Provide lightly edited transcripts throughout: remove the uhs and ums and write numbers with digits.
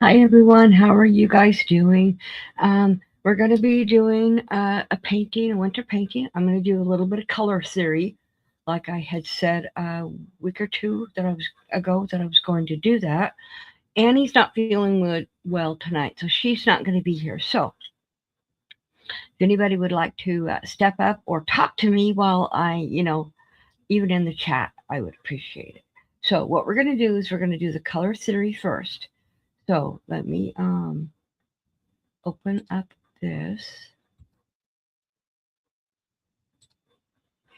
Hi everyone, how are you guys doing? We're going to be doing a painting, a winter painting. I'm going to do a little bit of color theory, like I had said a week or two ago that I was going to do that. Annie's not feeling well tonight, so she's not going to be here. So if anybody would like to step up or talk to me while even in the chat, I would appreciate it. So what we're going to do is we're going to do the color theory first. So let me open up this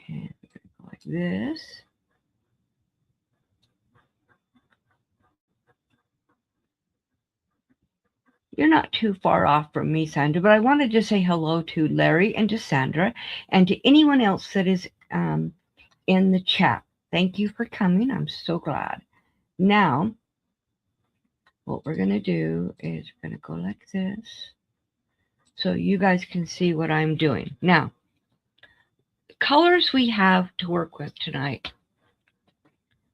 and go like this. You're not too far off from me, Sandra, but I wanted to say hello to Larry and to Sandra and to anyone else that is in the chat. Thank you for coming. I'm so glad. Now, what we're going to do is we're going to go like this so you guys can see what I'm doing. Now, colors we have to work with tonight.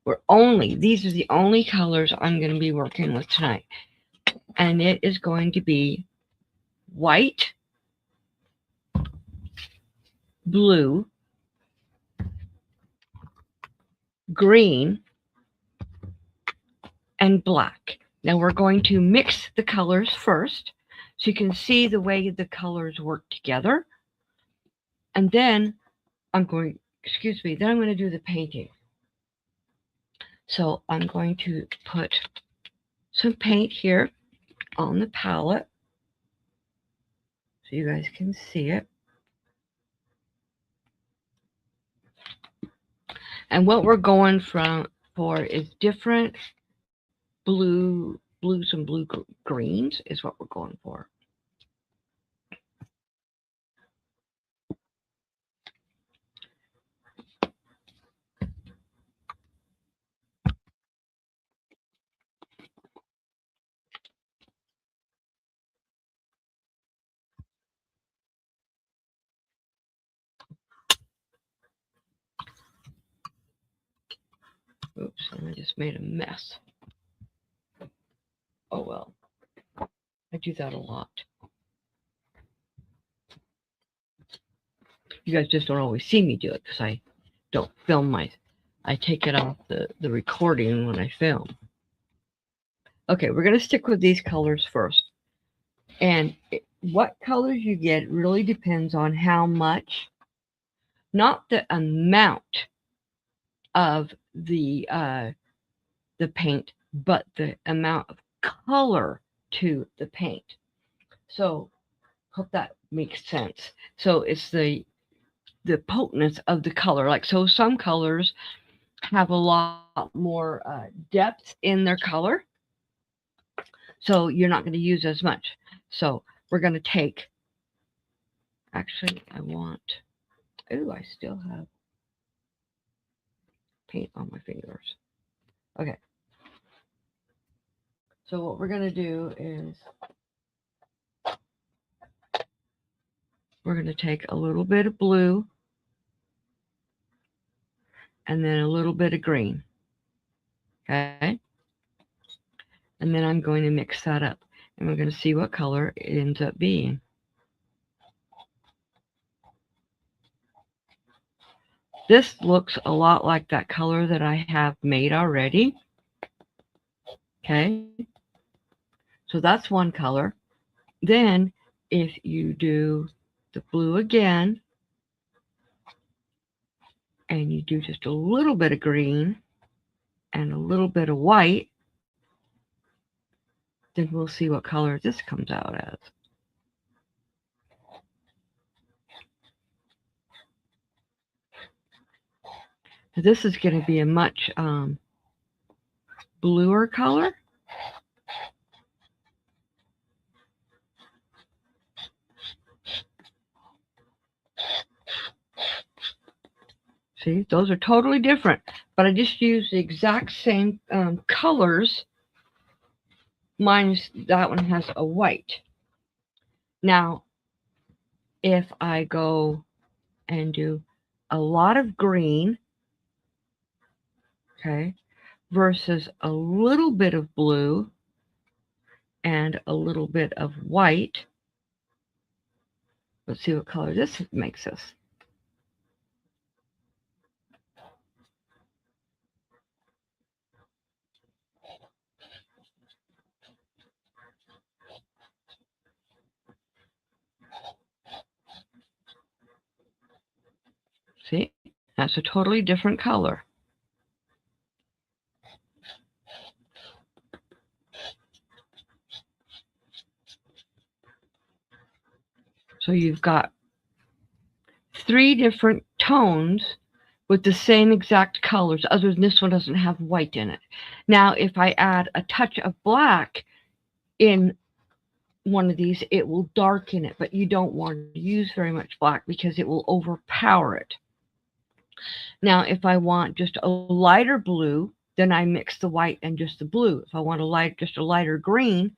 These are the only colors I'm going to be working with tonight. And it is going to be white, blue, green, and black. Now we're going to mix the colors first so you can see the way the colors work together. And then I'm going to do the painting. So I'm going to put some paint here on the palette so you guys can see it. And what we're going for is different blues and blue greens is what we're going for. Oops, and I just made a mess. Oh well, I do that a lot. You guys just don't always see me do it because I don't film I take it off the recording when I film. Okay, we're going to stick with these colors first. And what colors you get really depends on how much, not the amount of the paint, but the amount of color to the paint. So hope that makes sense. So it's the potentness of the color. Like, so some colors have a lot more depth in their color, so you're not going to use as much. So we're going to take, actually I want, I still have paint on my fingers. Okay, so what we're going to do is we're going to take a little bit of blue and then a little bit of green. Okay, and then I'm going to mix that up and we're going to see what color it ends up being. This looks a lot like that color that I have made already. Okay, so that's one color. Then if you do the blue again and you do just a little bit of green and a little bit of white, then we'll see what color this comes out as. This is going to be a much bluer color. See, those are totally different, but I just used the exact same colors, minus that one has a white. Now, if I go and do a lot of green, okay, versus a little bit of blue and a little bit of white. Let's see what color this makes us. See, that's a totally different color. So you've got 3 different tones with the same exact colors, other than this one doesn't have white in it. Now, if I add a touch of black in one of these, it will darken it, but you don't want to use very much black because it will overpower it. Now, if I want just a lighter blue, then I mix the white and just the blue. If I want just a lighter green,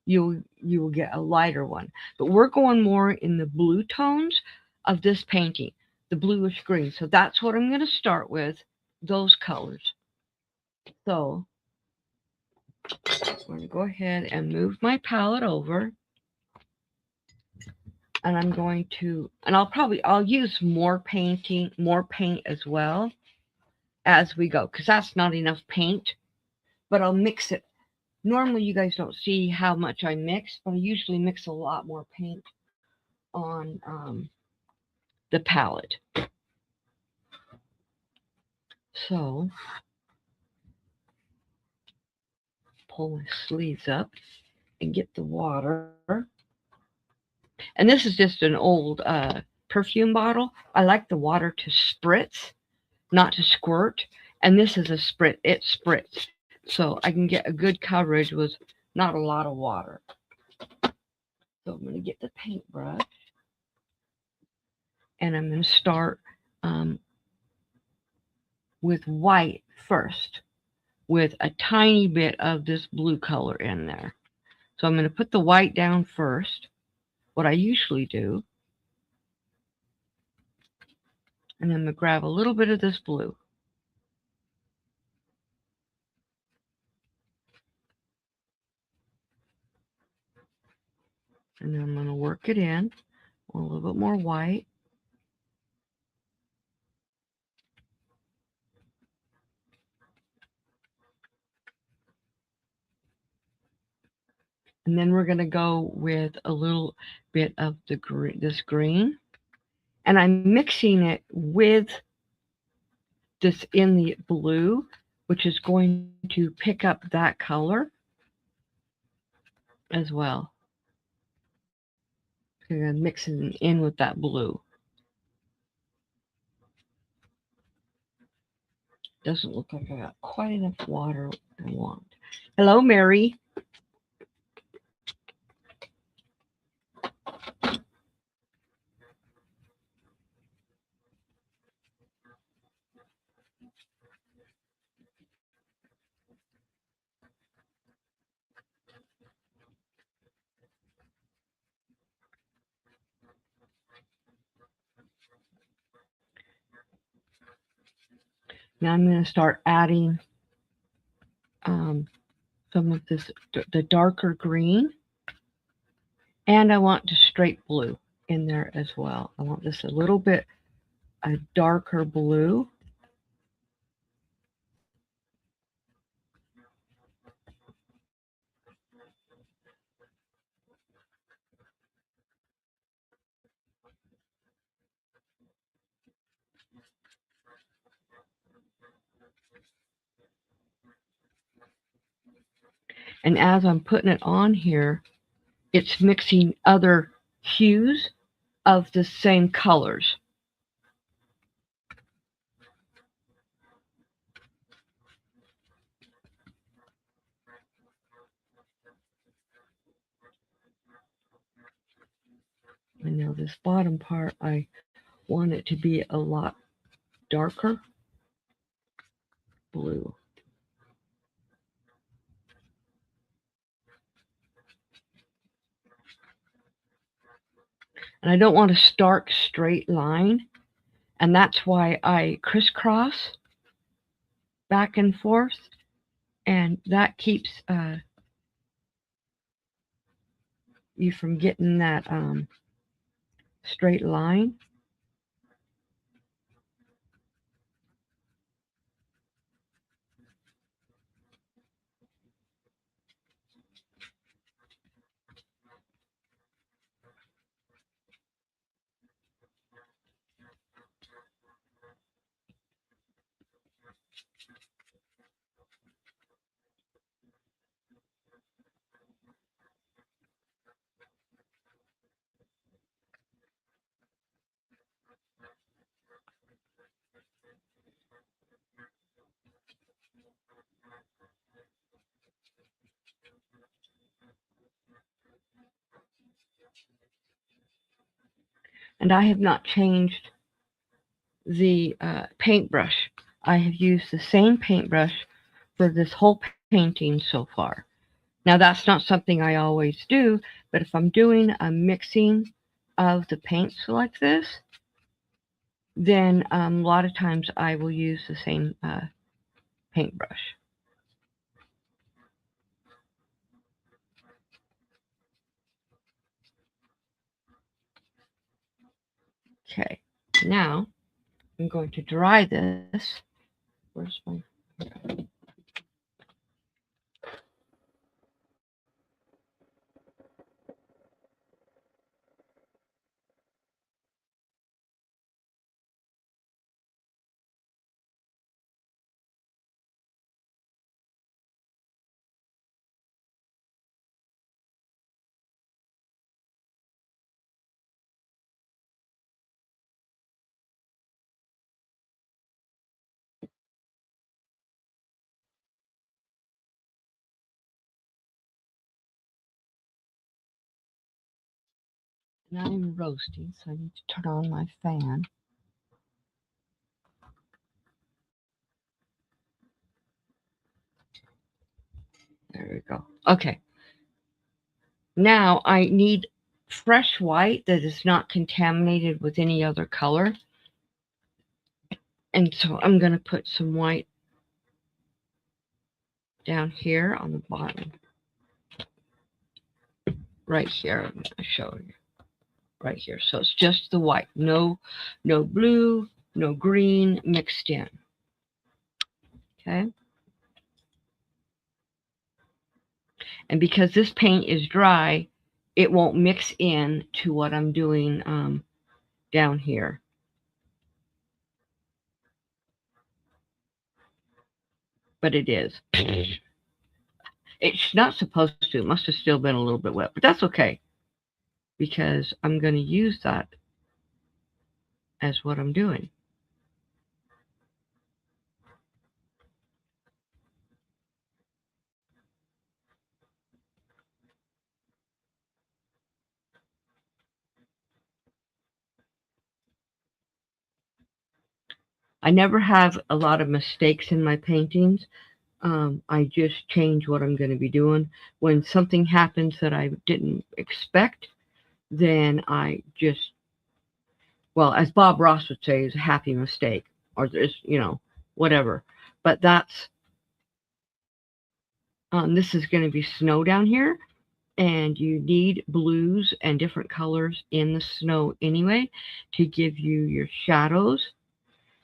you will get a lighter one. But we're going more in the blue tones of this painting, the bluish green. So that's what I'm going to start with, those colors. So I'm going to go ahead and move my palette over. And I'm going to, and I'll use more paint as well as we go, because that's not enough paint, but I'll mix it. Normally you guys don't see how much I mix, but I usually mix a lot more paint on the palette. So pull my sleeves up and get the water. And this is just an old perfume bottle. I like the water to spritz, not to squirt. And this is a sprit, it spritz. So I can get a good coverage with not a lot of water. So I'm going to get the paintbrush. And I'm going to start with white first, with a tiny bit of this blue color in there. So I'm going to put the white down first, what I usually do. And then I'm going to grab a little bit of this blue. And then I'm going to work it in, a little bit more white. And then we're going to go with a little bit of this green. And I'm mixing it with this in the blue, which is going to pick up that color as well. I'm going to mix it in with that blue. Doesn't look like I got quite enough water I want. Hello, Mary. Now I'm going to start adding some of this, the darker green. And I want the straight blue in there as well. I want this a little bit a darker blue. And as I'm putting it on here, it's mixing other hues of the same colors. And now this bottom part, I want it to be a lot darker blue. And I don't want a stark straight line. And that's why I crisscross back and forth. And that keeps you from getting that straight line. And I have not changed the paintbrush. I have used the same paintbrush for this whole painting so far. Now, that's not something I always do, but if I'm doing a mixing of the paints like this, then a lot of times I will use the same paintbrush. Okay, now I'm going to dry this. Where's my... Now I'm roasting, so I need to turn on my fan. There we go. Okay. Now I need fresh white that is not contaminated with any other color. And so I'm going to put some white down here on the bottom. Right here. I'm going to show you. Right here. So it's just the white. No blue, no green mixed in. Okay. And because this paint is dry, it won't mix in to what I'm doing down here. But it is. It's not supposed to. It must have still been a little bit wet. But that's okay. Because I'm going to use that as what I'm doing. I never have a lot of mistakes in my paintings. I just change what I'm going to be doing. When something happens that I didn't expect, then I just, well, as Bob Ross would say, is a happy mistake, or just, whatever. But that's, this is going to be snow down here, and you need blues and different colors in the snow anyway to give you your shadows,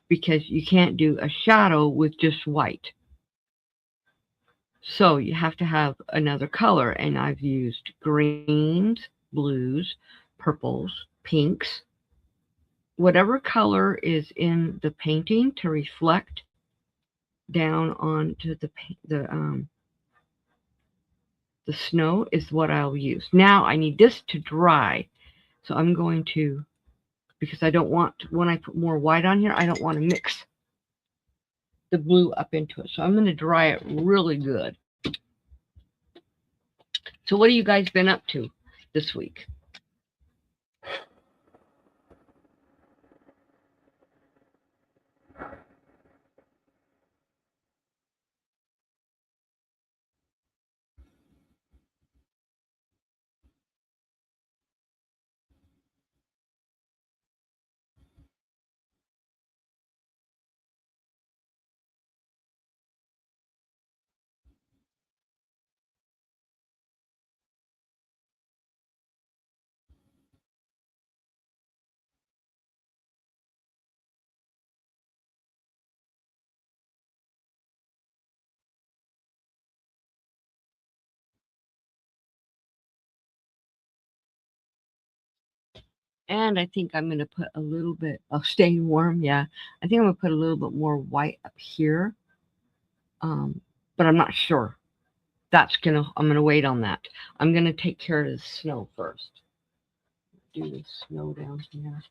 because you can't do a shadow with just white. So you have to have another color, and I've used greens, blues, purples, pinks, whatever color is in the painting to reflect down onto the snow is what I'll use. Now I need this to dry, so I'm going to, because I don't want, when I put more white on here, I don't want to mix the blue up into it. So I'm going to dry it really good. So what have you guys been up to this week? And I think I'm going to put a little bit of staying warm. Yeah. I think I'm going to put a little bit more white up here. But I'm not sure. I'm going to wait on that. I'm going to take care of the snow first. Do the snow down here.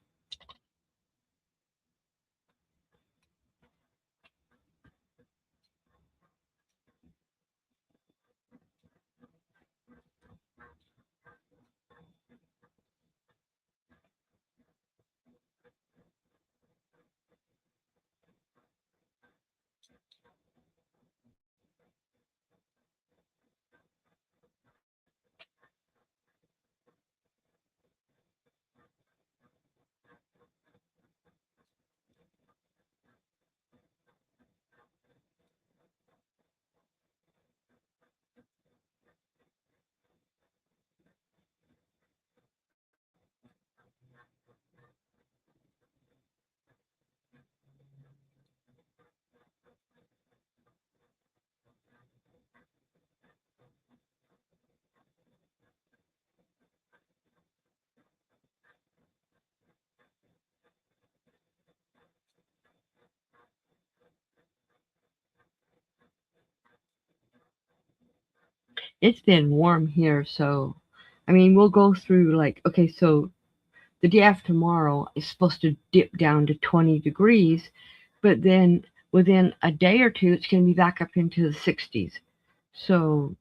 It's been warm here, so I mean, we'll go through like, okay, so the day after tomorrow is supposed to dip down to 20 degrees, but then within a day or two, it's going to be back up into the 60s. So,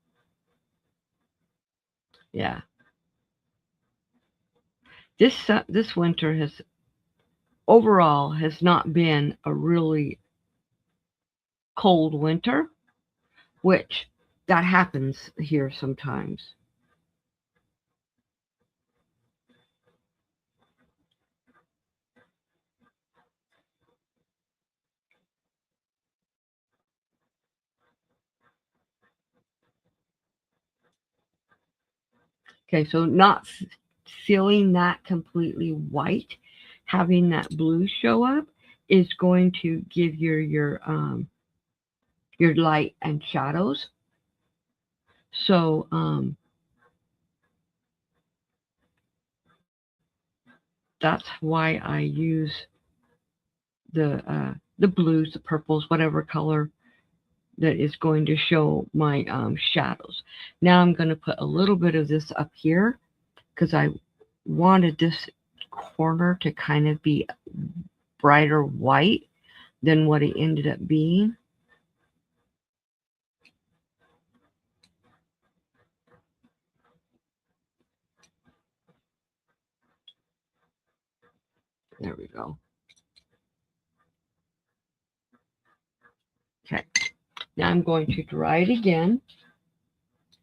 yeah, this winter has overall has not been a really cold winter, which that happens here sometimes. Okay, so not feeling that completely white, having that blue show up is going to give your light and shadows. So that's why I use the blues, the purples, whatever color that is going to show my shadows. Now I'm going to put a little bit of this up here because I wanted this corner to kind of be brighter white than what it ended up being. There we go. Okay. Now I'm going to dry it again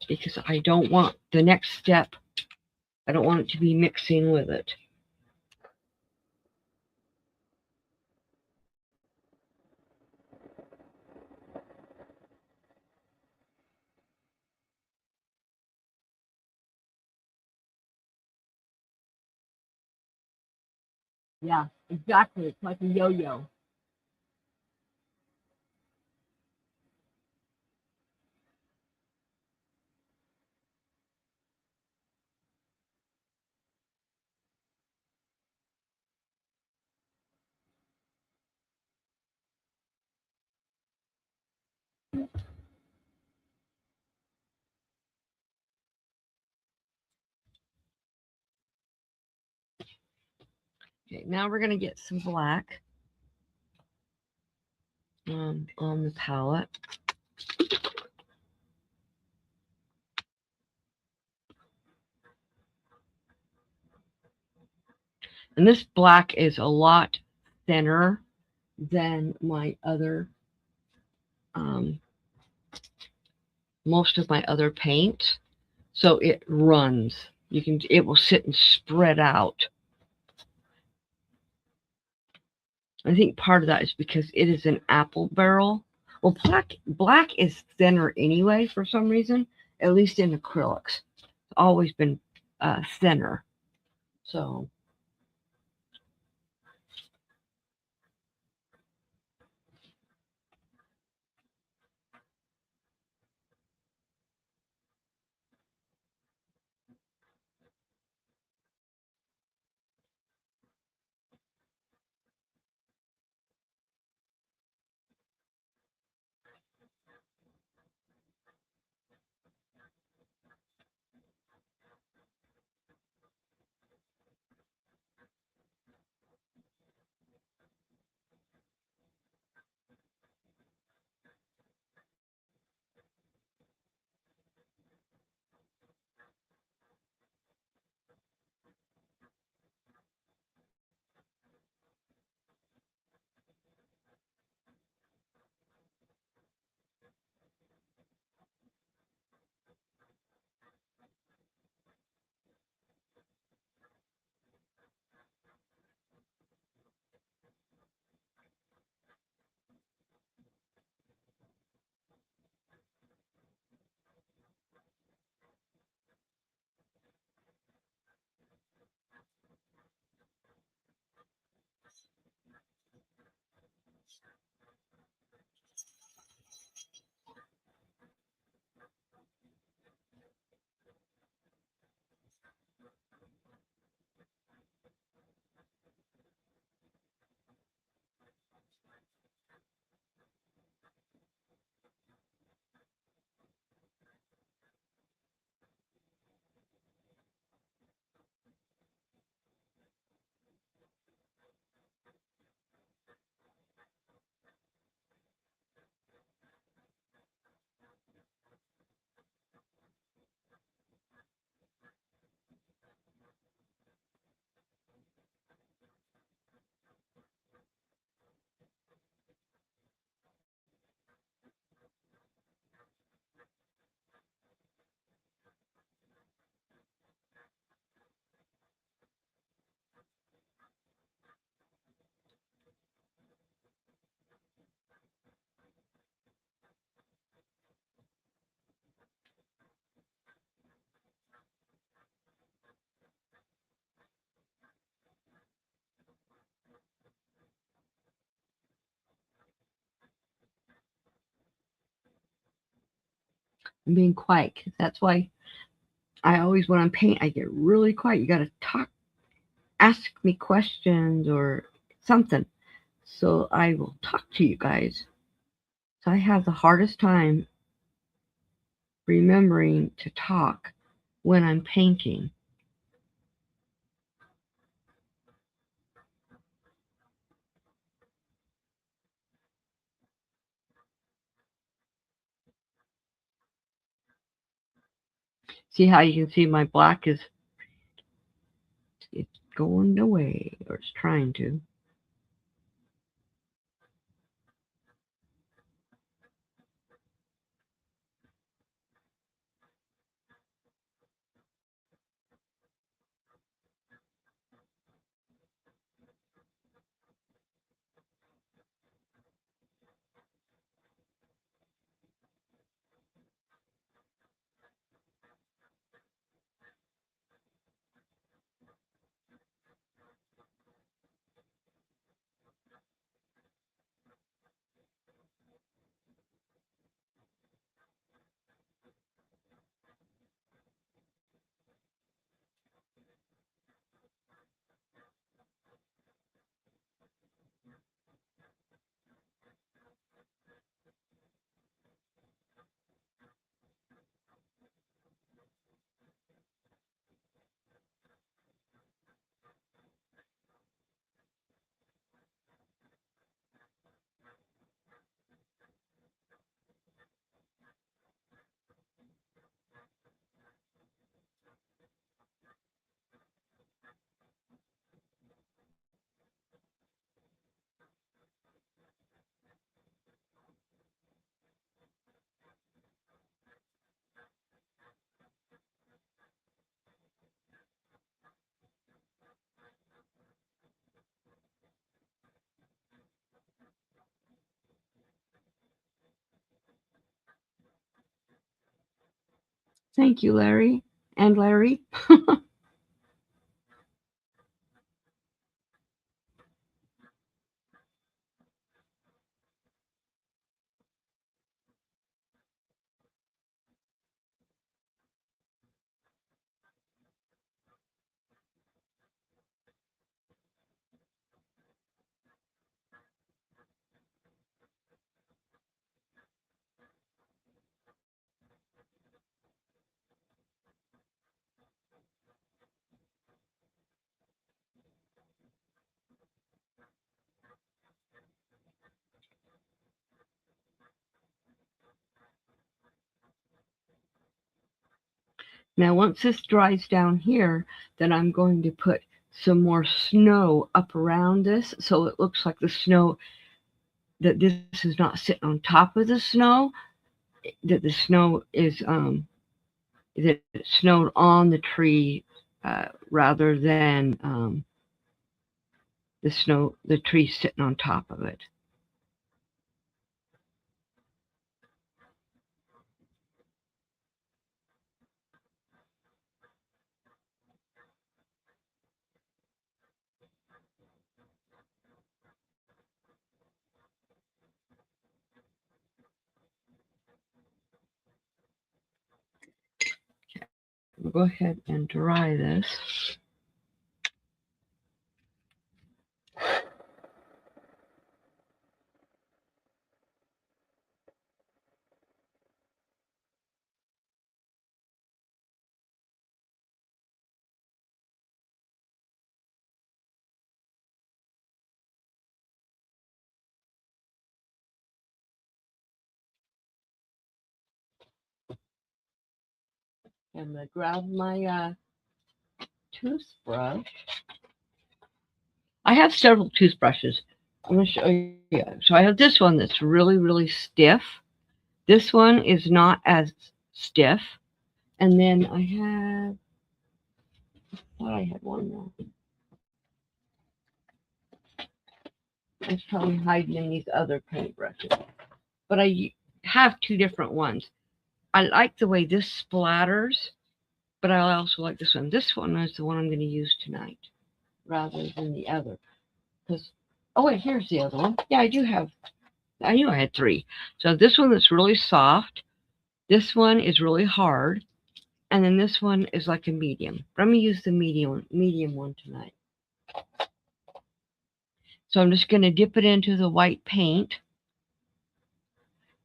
because I don't want the next step, I don't want it to be mixing with it. Yeah, exactly. It's like a yo-yo. Okay, now we're going to get some black on the palette. And this black is a lot thinner than my other, um, most of my other paints. So it runs. It will sit and spread out. I think part of that is because it is an apple barrel. Well, black is thinner anyway for some reason, at least in acrylics. It's always been thinner. So I'm being quiet. That's why I always, when I'm painting, I get really quiet. You got to talk, ask me questions or something. So I will talk to you guys. So I have the hardest time remembering to talk when I'm painting. See how you can see my black is, it's going away, or it's trying to. Thank you, Larry and Larry. Now, once this dries down here, then I'm going to put some more snow up around this so it looks like the snow, that this is not sitting on top of the snow, that the snow is that it snowed on the tree rather than the tree sitting on top of it. We'll go ahead and dry this. I'm going to grab my toothbrush. I have several toothbrushes. I'm going to show you. So I have this one that's really, really stiff. This one is not as stiff. And then I thought I had one more. It's probably hiding in these other paintbrushes. But I have two different ones. I like the way this splatters, but I also like this one. This one is the one I'm going to use tonight rather than the other. Because, oh wait, here's the other one. Yeah, I do have, I knew I had three. So this one that's really soft. This one is really hard, and then this one is like a medium. But I'm going to use the medium one tonight. So I'm just going to dip it into the white paint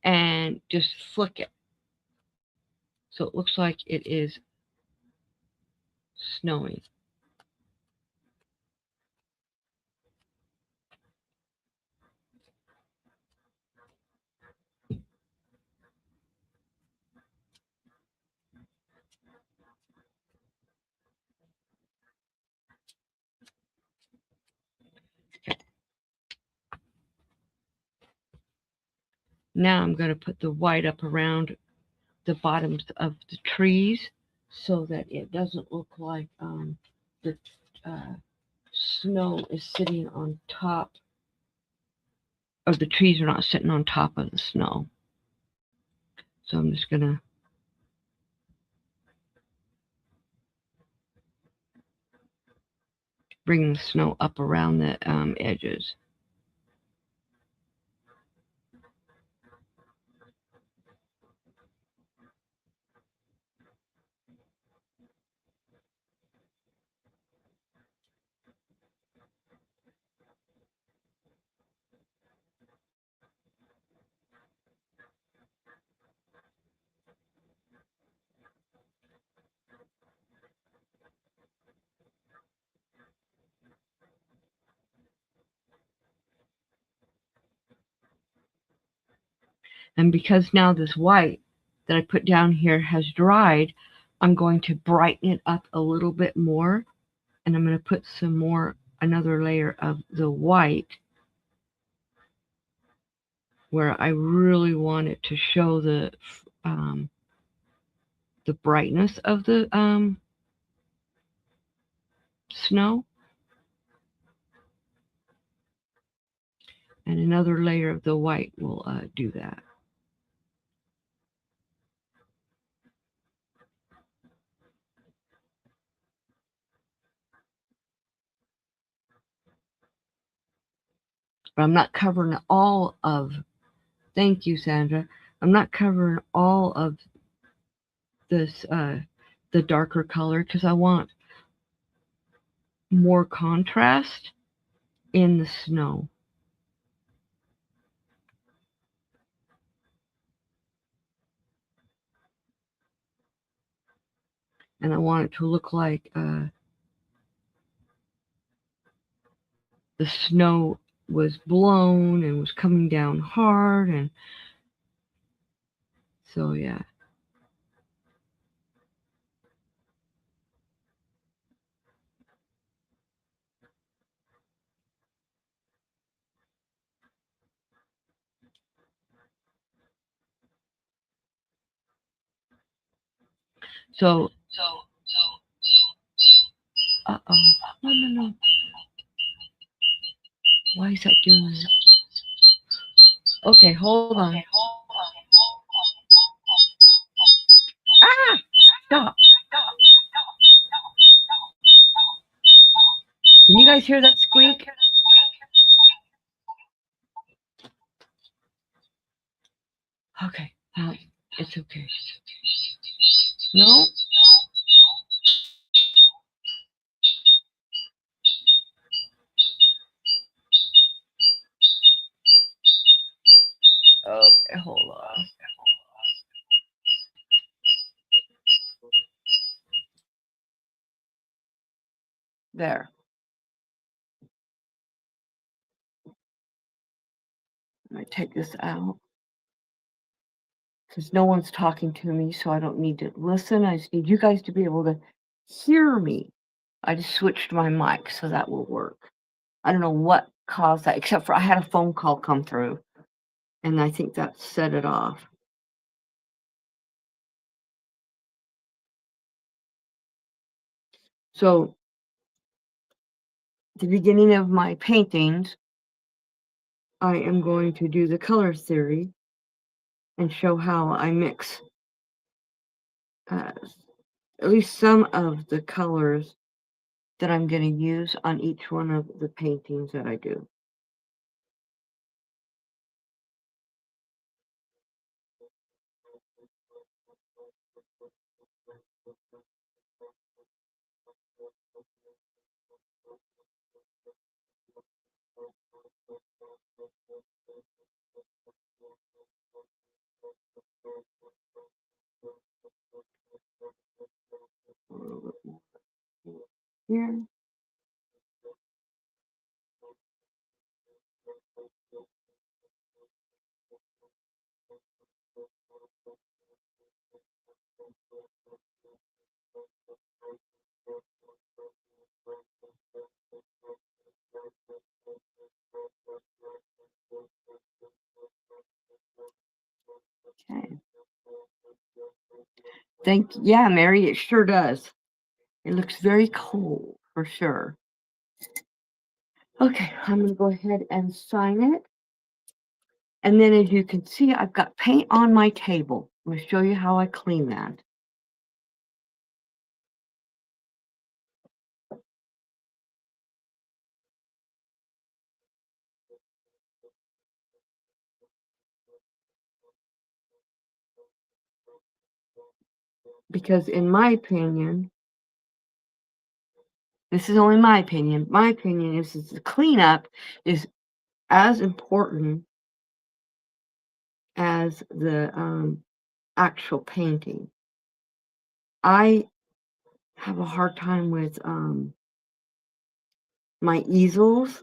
and just flick it. So it looks like it is snowing. Now I'm going to put the white up around the bottoms of the trees so that it doesn't look like the uh, snow is sitting on top, or the trees are not sitting on top of the snow. So I'm just going to bring the snow up around the edges. And because now this white that I put down here has dried, I'm going to brighten it up a little bit more, and I'm going to put another layer of the white where I really want it to show the brightness of the snow, and another layer of the white will do that. But I'm not covering all of, thank you, Sandra, I'm not covering all of this, the darker color, because I want more contrast in the snow. And I want it to look like the snow was blown and was coming down hard, and so yeah. So uh-oh, no. Why is that doing that? Okay, hold on. Ah! Stop. Can you guys hear that squeak? Okay, it's okay. No? Okay, hold on. There. I take this out because no one's talking to me, so I don't need to listen. I just need you guys to be able to hear me. I just switched my mic, so that will work. I don't know what caused that, except for I had a phone call come through, and I think that set it off. So, the beginning of my paintings, I am going to do the color theory and show how I mix at least some of the colors that I'm going to use on each one of the paintings that I do. here. Okay. Yeah, Mary, it sure does. It looks very cold for sure. Okay, I'm going to go ahead and sign it. And then as you can see, I've got paint on my table. I'm going to show you how I clean that. Because in my opinion, this is only my opinion. My opinion is the cleanup is as important as the actual painting. I have a hard time with my easels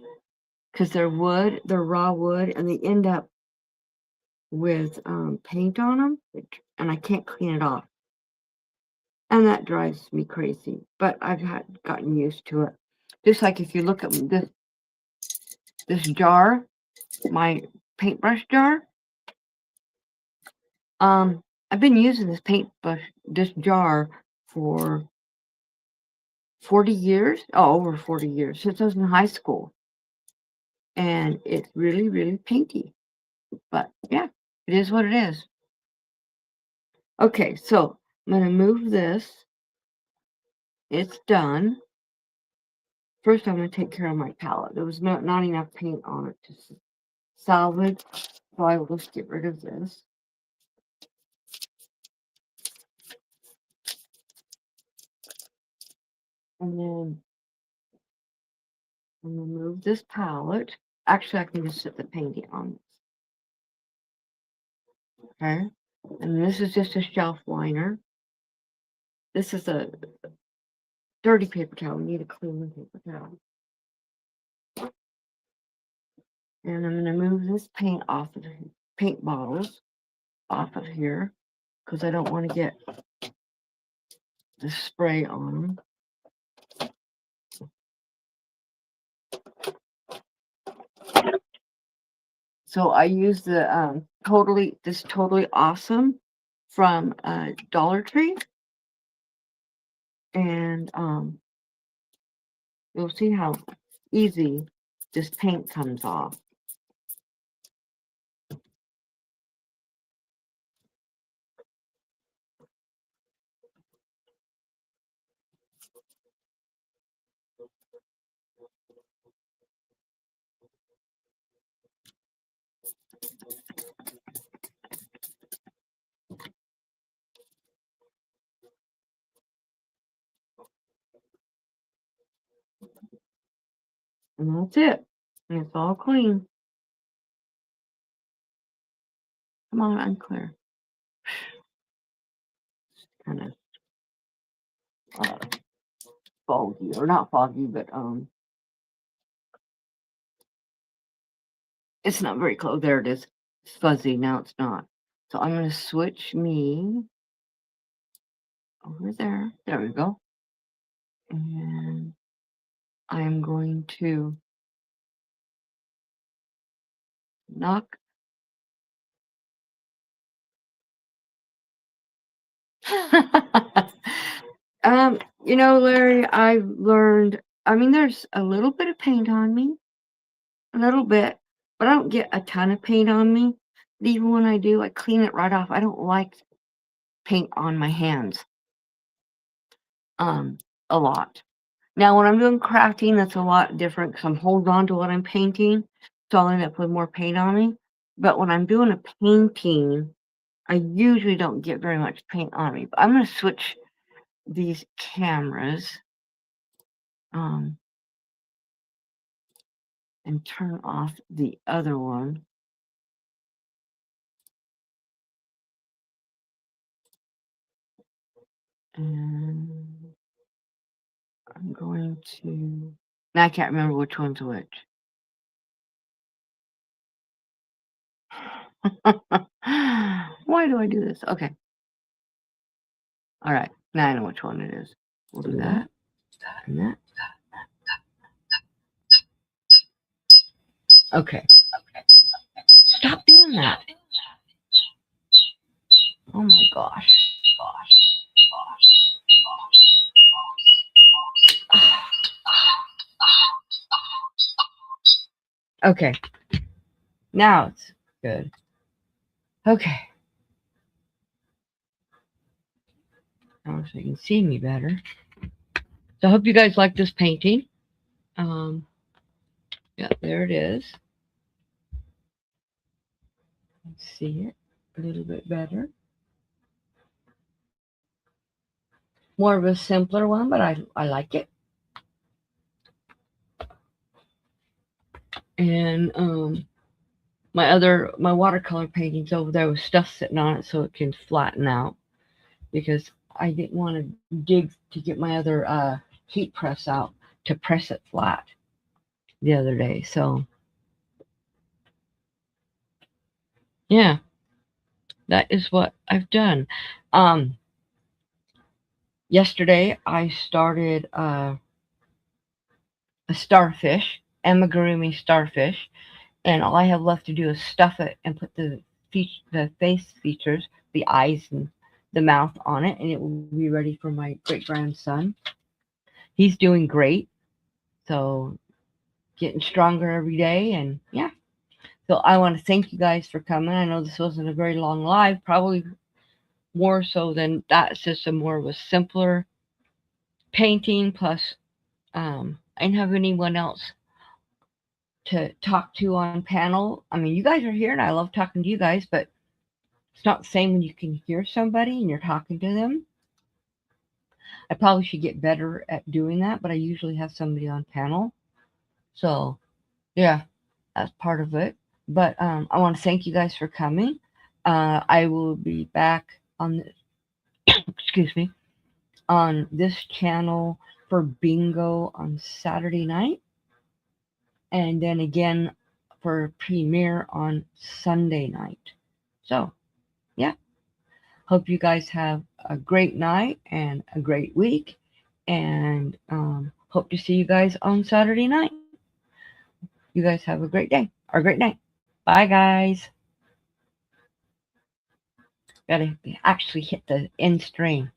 because they're wood, they're raw wood, and they end up with paint on them, and I can't clean it off. And that drives me crazy. But I've gotten used to it. Just like if you look at this jar, my paintbrush jar. I've been using this jar for 40 years. Oh, over 40 years since I was in high school, and it's really, really painty. But yeah, it is what it is. Okay, so I'm gonna move this. It's done. First, I'm gonna take care of my palette. There was not enough paint on it to salvage, so I will just get rid of this. And then I'm gonna move this palette. Actually, I can just set the painting on this. Okay, and this is just a shelf liner. This is a dirty paper towel. We need a clean paper towel. And I'm going to move this paint off of the paint bottles off of here because I don't want to get the spray on them. So I use the totally awesome from Dollar Tree, and you'll see how easy this paint comes off. And that's it. And it's all clean. Come on, unclear. Kind of foggy, or not foggy, but it's not very close. There it is. It's fuzzy. Now it's not. So I'm going to switch me over there. There we go. And I'm going to knock. Larry, I've learned, there's a little bit of paint on me, a little bit, but I don't get a ton of paint on me. But even when I do, I clean it right off. I don't like paint on my hands a lot. Now, when I'm doing crafting, that's a lot different because I'm holding on to what I'm painting, so I'll end up with more paint on me. But when I'm doing a painting, I usually don't get very much paint on me. But I'm going to switch these cameras and turn off the other one. And I'm going to... Now I can't remember which one's which. Why do I do this? Okay. All right. Now I know which one it is. We'll do that. And that. Okay. Stop doing that. Oh my gosh. Okay. Now it's good. Okay. Now so you can see me better. So I hope you guys like this painting. Yeah, there it is. See it a little bit better. More of a simpler one, but I like it. And my watercolor paintings over there with stuff sitting on it so it can flatten out, because I didn't want to dig to get my other heat press out to press it flat the other day. So yeah, that is what I've done. Yesterday I started a starfish, amigurumi starfish, and all I have left to do is stuff it and put the face features, the eyes and the mouth on it, and it will be ready for my great grandson. He's doing great, so getting stronger every day, and yeah. So I want to thank you guys for coming. I know this wasn't a very long live, probably more so than that. It's just a more of a simpler painting. Plus, I didn't have anyone else to talk to on panel. I mean, you guys are here, and I love talking to you guys, but it's not the same when you can hear somebody and you're talking to them. I probably should get better at doing that, but I usually have somebody on panel. So, yeah, that's part of it. But I want to thank you guys for coming. I will be back on excuse me, on this channel for bingo on Saturday night, and then again for premiere on Sunday night. So, yeah. Hope you guys have a great night and a great week, and hope to see you guys on Saturday night. You guys have a great day or a great night. Bye, guys. Gotta actually hit the end stream.